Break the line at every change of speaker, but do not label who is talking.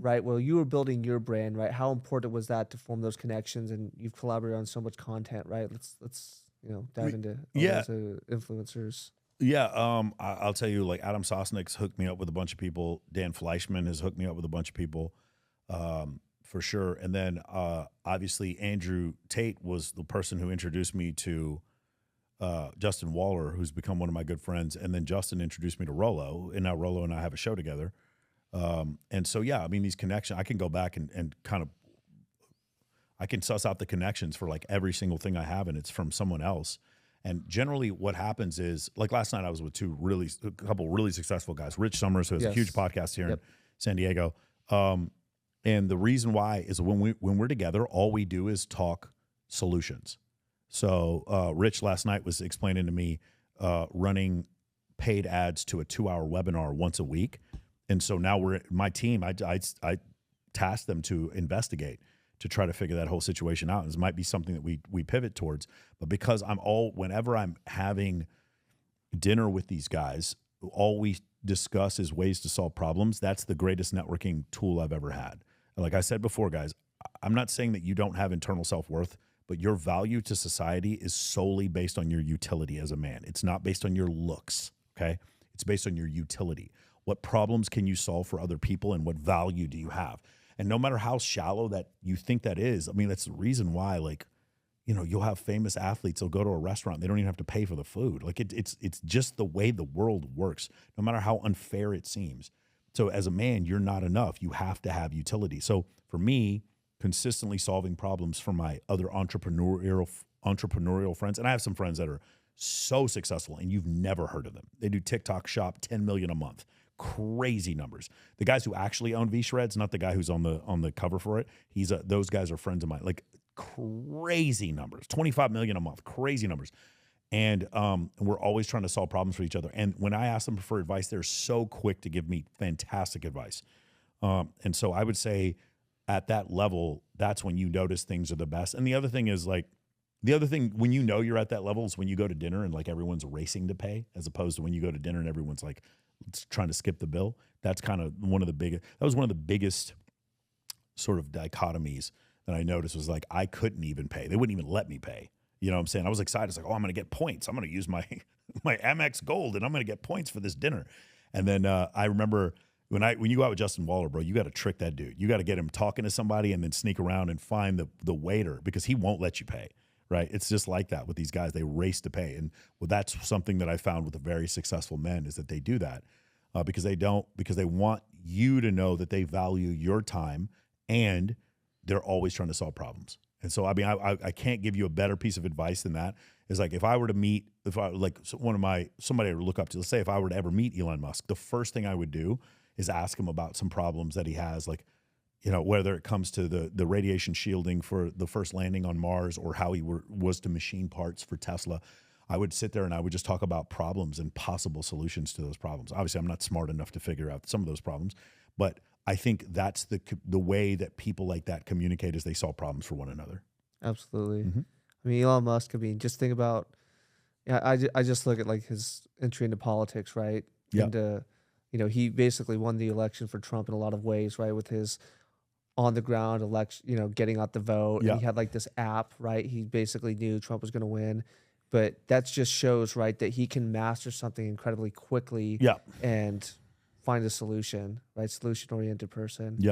right? Well, you were building your brand, right? How important was that to form those connections? And you've collaborated on so much content, right? Let's
I
dive
mean,
into all
yeah,
those influencers.
yeah. I'll tell you, like Adam Sosnick's hooked me up with a bunch of people. Dan Fleischman has hooked me up with a bunch of people, for sure. And then obviously Andrew Tate was the person who introduced me to Justin Waller, who's become one of my good friends. And then Justin introduced me to Rolo, and now Rolo and I have a show together. And so, yeah, I mean, these connections, I can go back and kind of, I can suss out the connections for like every single thing I have, and it's from someone else. And generally what happens is, like last night I was with a couple really successful guys, Rich Summers, who has a huge
Yes.
podcast here in
Yep.
San Diego. And the reason why is when we're together, all we do is talk solutions. So Rich last night was explaining to me running paid ads to a 2-hour webinar once a week. And so now my team, I tasked them to investigate, to try to figure that whole situation out. And this might be something that we pivot towards. But because whenever I'm having dinner with these guys, all we discuss is ways to solve problems. That's the greatest networking tool I've ever had. Like I said before, guys, I'm not saying that you don't have internal self-worth, but your value to society is solely based on your utility as a man. It's not based on your looks, okay? It's based on your utility. What problems can you solve for other people, and what value do you have? And no matter how shallow that you think that is, I mean, that's the reason why, like, you'll have famous athletes, they'll go to a restaurant, they don't even have to pay for the food. Like it's just the way the world works, no matter how unfair it seems. So as a man, you're not enough. You have to have utility. So for me, consistently solving problems for my other entrepreneurial friends, and I have some friends that are so successful and you've never heard of them. They do TikTok shop, 10 million a month. Crazy numbers. The guys who actually own V-Shreds, not the guy who's on the cover for it. Those guys are friends of mine. Like crazy numbers, 25 million a month, crazy numbers. And we're always trying to solve problems for each other. And when I ask them for advice, they're so quick to give me fantastic advice. And so I would say at that level, that's when you notice things are the best. And the other thing is like, when you know you're at that level is when you go to dinner and like everyone's racing to pay, as opposed to when you go to dinner and everyone's like trying to skip the bill. That's kind of one of the biggest sort of dichotomies that I noticed, was like, I couldn't even pay. They wouldn't even let me pay. You know what I'm saying? I was excited. It's like, oh, I'm going to get points. I'm going to use my Amex Gold and I'm going to get points for this dinner. And then I remember when you go out with Justin Waller, bro, you got to trick that dude. You got to get him talking to somebody and then sneak around and find the waiter, because he won't let you pay. Right? It's just like that with these guys. They race to pay. And that's something that I found with the very successful men, is that they do that because they want you to know that they value your time, and they're always trying to solve problems. And so, I mean, I can't give you a better piece of advice than that. Is like, if I were to meet, somebody I would look up to, let's say if I were to ever meet Elon Musk, the first thing I would do is ask him about some problems that he has, like, whether it comes to the radiation shielding for the first landing on Mars, or how he was to machine parts for Tesla. I would sit there and I would just talk about problems and possible solutions to those problems. Obviously, I'm not smart enough to figure out some of those problems, but I think that's the way that people like that communicate, is they solve problems for one another.
Absolutely.
Mm-hmm.
I mean, Elon Musk, I mean, just think about, yeah, I just look at like his entry into politics, right?
Yeah.
And, he basically won the election for Trump in a lot of ways, right? With his on the ground election, getting out the vote.
Yeah.
And he had like this app, right? He basically knew Trump was going to win. But that just shows, right, that he can master something incredibly quickly
Yeah.
and find a solution, right? Solution-oriented person.
Yeah.